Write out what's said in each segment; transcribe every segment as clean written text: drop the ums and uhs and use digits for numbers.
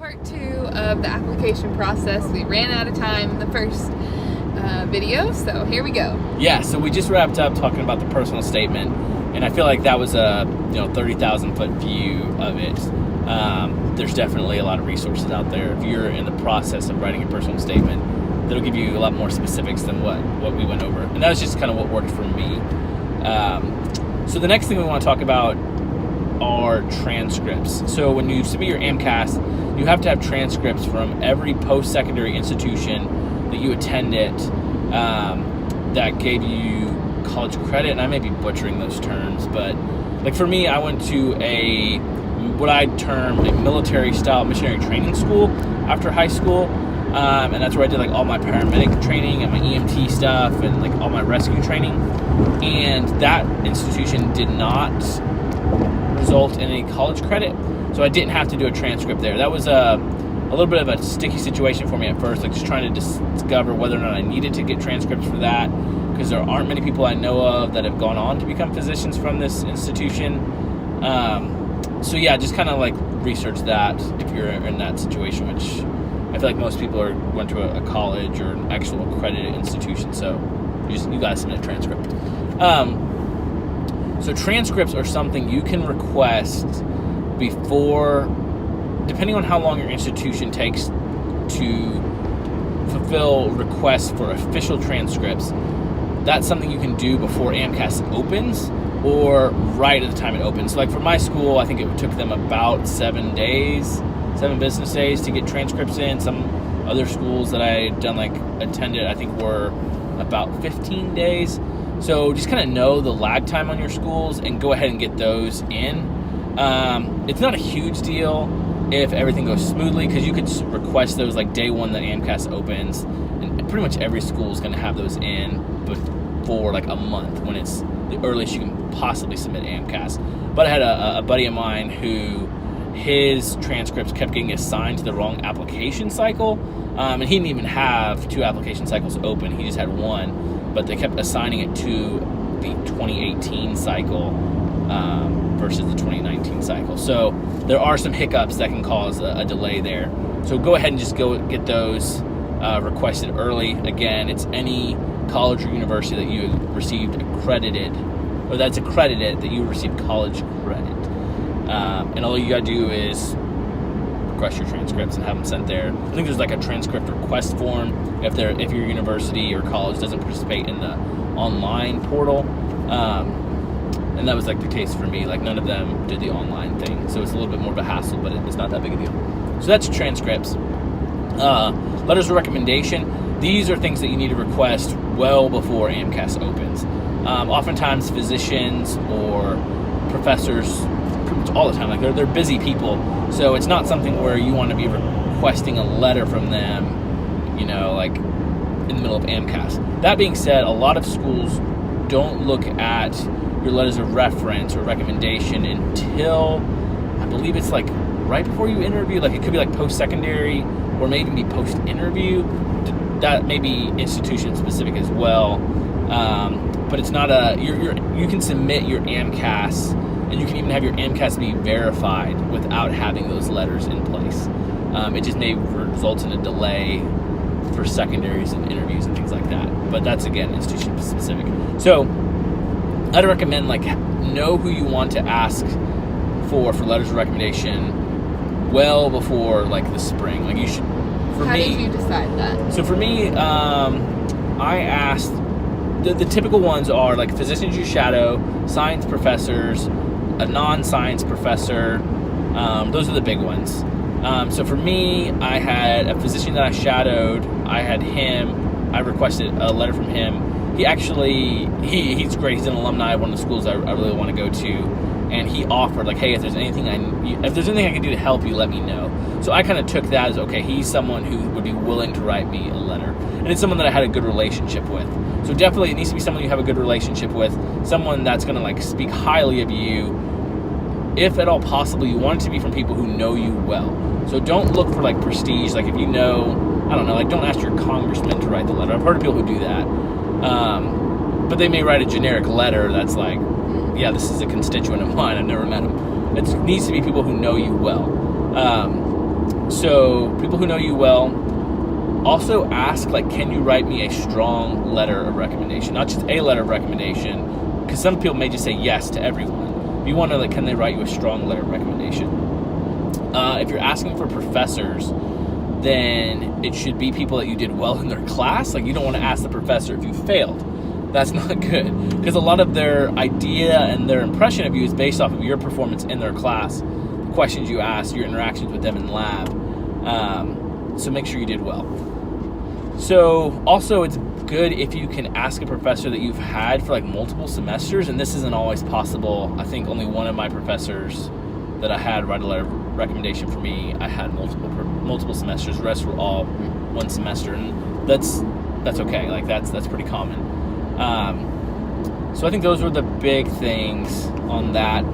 part 2 of the application process. We ran out of time in the first video, so here we go. Yeah, so we just wrapped up talking about the personal statement, and I feel like that was a 30,000 foot view of it. There's definitely a lot of resources out there if you're in the process of writing a personal statement that'll give you a lot more specifics than what we went over, and that was just kind of what worked for me. So the next thing we want to talk about are transcripts. So when you submit your AMCAS, you have to have transcripts from every post-secondary institution that you attended that gave you college credit, and I may be butchering those terms, but like for me, I went to what I'd term a military-style missionary training school after high school, and that's where I did like all my paramedic training and my EMT stuff and like all my rescue training, and that institution did not result in any college credit, so I didn't have to do a transcript there. That was a little bit of a sticky situation for me at first, like just trying to discover whether or not I needed to get transcripts for that, because there aren't many people I know of that have gone on to become physicians from this institution. So yeah, just kind of like research that if you're in that situation, which I feel like most people went to a college or an actual accredited institution, so you guys submit a transcript. So transcripts are something you can request before, depending on how long your institution takes to fulfill requests for official transcripts. That's something you can do before AMCAS opens or right at the time it opens. So like for my school, I think it took them about 7 business days to get transcripts in. Some other schools that I attended, I think were about 15 days. So just kind of know the lag time on your schools and go ahead and get those in. It's not a huge deal if everything goes smoothly, because you could request those like day one that AMCAS opens, and pretty much every school is going to have those in before like a month, when it's the earliest you can possibly submit AMCAS. But I had a buddy of mine who his transcripts kept getting assigned to the wrong application cycle, and he didn't even have 2 application cycles open. He just had one. But they kept assigning it to the 2018 cycle versus the 2019 cycle. So there are some hiccups that can cause a delay there. So go ahead and just go get those requested early. Again, it's any college or university that you received accredited, or that's accredited that you received college credit. And all you gotta do is request your transcripts and have them sent there. I think there's like a transcript request form if your university or college doesn't participate in the online portal, and that was like the case for me. Like none of them did the online thing, so it's a little bit more of a hassle, but it's not that big a deal. So that's transcripts. Letters of recommendation. These are things that you need to request well before AMCAS opens. Oftentimes physicians or professors, all the time, like they're busy people, so it's not something where you want to be requesting a letter from them, like in the middle of AMCAS. That being said, a lot of schools don't look at your letters of reference or recommendation until, I believe it's like right before you interview. Like it could be like post-secondary or maybe be post-interview. That may be institution specific as well, but it's not you can submit your AMCAS, and you can even have your AMCAS be verified without having those letters in place. It just may result in a delay for secondaries and interviews and things like that. But that's, again, institution specific. So I'd recommend know who you want to ask for letters of recommendation well before the spring. Like you should. How did you decide that? So for me, I asked. The typical ones are like physicians you shadow, science professors, a non-science professor. Those are the big ones. So for me, I had a physician that I shadowed. I had him. I requested a letter from him. He's great. He's an alumni of one of the schools I really want to go to, and he offered hey, if there's anything I can do to help you, let me know. So I kind of took that as okay. He's someone who would be willing to write me a letter, and it's someone that I had a good relationship with. So definitely, it needs to be someone you have a good relationship with, someone that's going to speak highly of you. If at all possible, you want it to be from people who know you well. So don't look for prestige. If you know, I don't know, don't ask your congressman to write the letter. I've heard of people who do that. But they may write a generic letter that's yeah, this is a constituent of mine. I've never met him. It needs to be people who know you well. So people who know you well, also ask, like, can you write me a strong letter of recommendation? Not just a letter of recommendation, because some people may just say yes to everyone. You want to, like, can they write you a strong letter of recommendation? If you're asking for professors, then it should be people that you did well in their class. Like, you don't want to ask the professor if you failed. That's not good, because a lot of their idea and their impression of you is based off of your performance in their class, the questions you asked, your interactions with them in lab. So make sure you did well. So also, it's good if you can ask a professor that you've had for like multiple semesters, and this isn't always possible. I think only one of my professors that I had write a letter of recommendation for me, I had multiple semesters. The rest were all one semester, and that's okay. Like, that's pretty common. So I think those were the big things on that.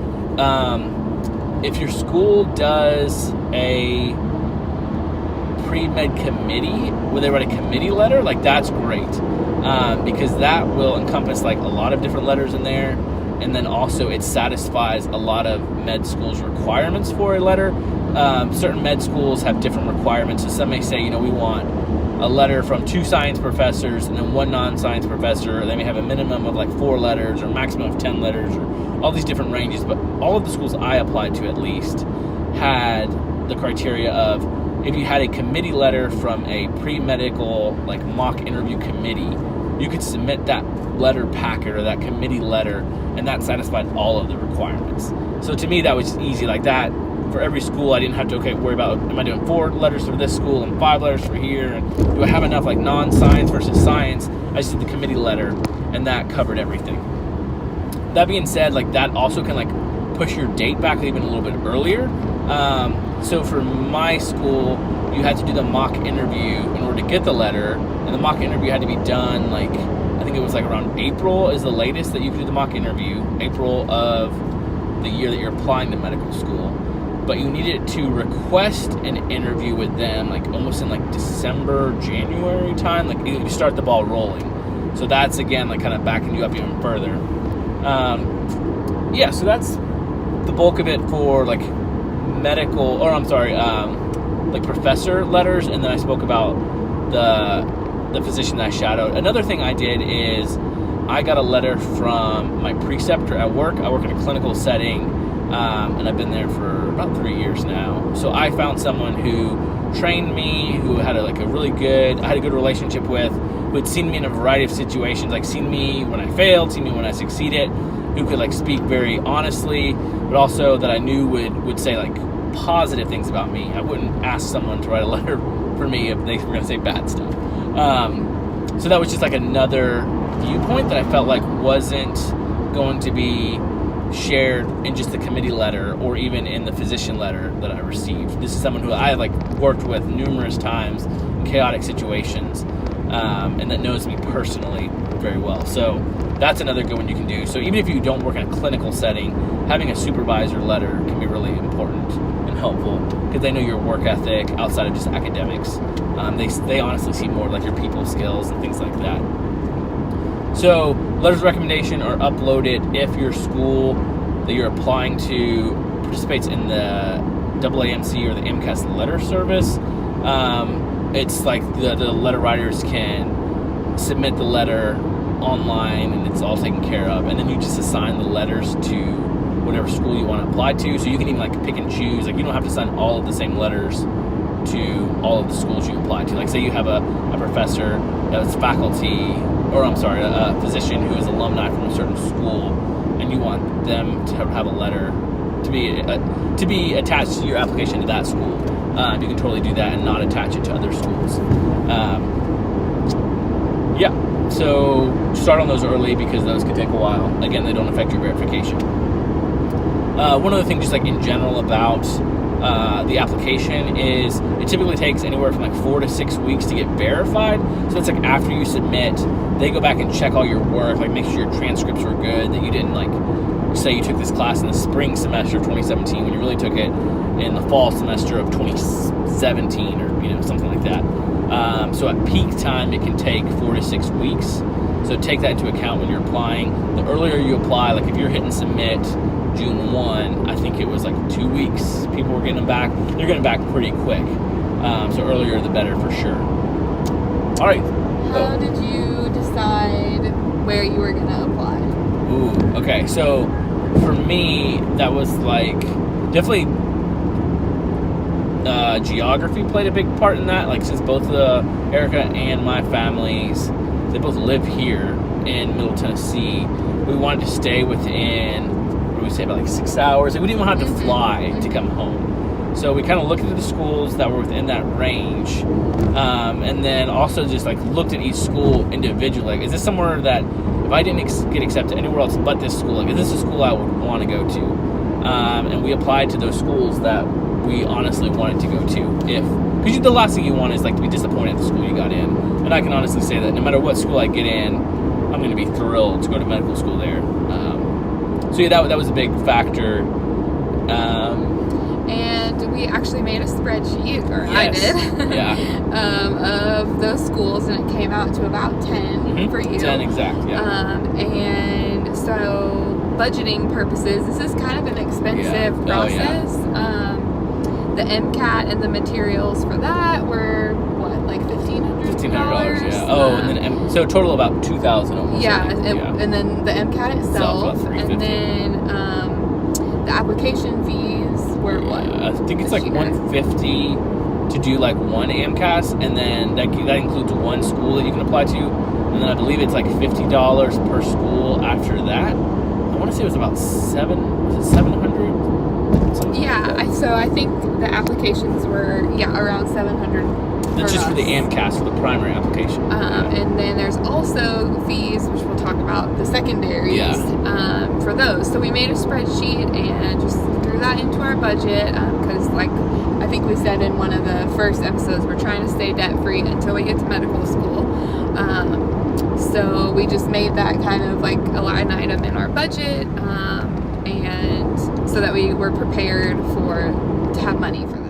If your school does a pre-med committee where they write a committee letter, like, that's great, because that will encompass like a lot of different letters in there, and then also it satisfies a lot of med schools' requirements for a letter. Certain med schools have different requirements, so some may say, we want a letter from 2 science professors and then 1 non-science professor, or they may have a minimum of like 4 letters or maximum of 10 letters, or all these different ranges. But all of the schools I applied to, at least, had the criteria of, if you had a committee letter from a pre-medical, like, mock interview committee, you could submit that letter packet or that committee letter, and that satisfied all of the requirements. So to me, that was easy. Like, that, for every school, I didn't have to worry about, am I doing 4 letters for this school and 5 letters for here, and do I have enough like non-science versus science? I just did the committee letter, and that covered everything. That being said, like, that also can like push your date back even a little bit earlier. So for my school, you had to do the mock interview in order to get the letter, and the mock interview had to be done, like, I think it was like around April is the latest that you could do the mock interview, April of the year that you're applying to medical school. But you needed to request an interview with them, like, almost in like December, January time, like, you start the ball rolling. So that's, again, like, kind of backing you up even further. So that's the bulk of it for like like professor letters. And then I spoke about the physician that I shadowed. Another thing I did is I got a letter from my preceptor at work. I work in a clinical setting, and I've been there for about 3 years now. So I found someone who trained me, who had I had a good relationship with, who had seen me in a variety of situations, like seen me when I failed, seen me when I succeeded, who could like speak very honestly, but also that I knew would say like positive things about me. I wouldn't ask someone to write a letter for me if they were going to say bad stuff. So that was just like another viewpoint that I felt like wasn't going to be shared in just the committee letter or even in the physician letter that I received. This is someone who I have like worked with numerous times in chaotic situations, and that knows me personally very well. So that's another good one you can do. So even if you don't work in a clinical setting, having a supervisor letter can be really important and helpful, because they know your work ethic outside of just academics. They honestly see more like your people skills and things like that. So letters of recommendation are uploaded if your school that you're applying to participates in the AAMC or the MCAS letter service. It's like the letter writers can submit the letter online, and it's all taken care of, and then you just assign the letters to whatever school you want to apply to. So you can even like pick and choose. Like, you don't have to sign all of the same letters to all of the schools you apply to. Like, say you have a professor that's faculty, or a physician who is alumni from a certain school, and you want them to have a letter to be attached to your application to that school. You can totally do that and not attach it to other schools. So start on those early, because those could take a while. Again, they don't affect your verification. One other thing, just like in general about the application, is it typically takes anywhere from like 4 to 6 weeks to get verified. So it's like after you submit, they go back and check all your work, like make sure your transcripts were good, that you didn't like, say you took this class in the spring semester of 2017 when you really took it in the fall semester of 2017, or something like that. So at peak time, it can take 4 to 6 weeks. So take that into account when you're applying. The earlier you apply, like if you're hitting submit June 1, I think it was like 2 weeks. People were getting them back. They're getting back pretty quick. So earlier the better for sure. All right. How did you decide where you were going to apply? Ooh, okay. So for me, that was like definitely geography played a big part in that. Like since both Erica and my families, they both live here in Middle Tennessee, we wanted to stay within, what do we say, about like 6 hours. Like we didn't want to have to fly to come home. So we kind of looked at the schools that were within that range, and then also just like looked at each school individually. Like, is this somewhere that if I didn't get accepted anywhere else but this school, like is this a school I would want to go to? And we applied to those schools that we honestly wanted to go to. Because the last thing you want is like to be disappointed at the school you got in. And I can honestly say that no matter what school I get in, I'm going to be thrilled to go to medical school there. So yeah, that was a big factor. And we actually made a spreadsheet, or Yes. I did, of those schools, and it came out to about 10 for you. 10 exact, yeah. And so, budgeting purposes, this is kind of an expensive process. The MCAT and the materials for that were, what, like $1,500? $1,500, yeah. Oh, and then so a total about $2,000 almost. Yeah, and then the MCAT itself, about and then the application fees were what? I think it's like $150 to do like one AMCAS, and then that includes one school that you can apply to, and then I believe it's like $50 per school after that. I want to say it was about $700? Yeah, so I think the applications were around $700. That's just for the AMCAS, for the primary application. And then there's also fees, which we'll talk about, the secondaries for those. So we made a spreadsheet and just threw that into our budget because, like I think we said in one of the first episodes, we're trying to stay debt-free until we get to medical school. So we just made that kind of like a line item in our budget, and so that we were prepared to have money for that.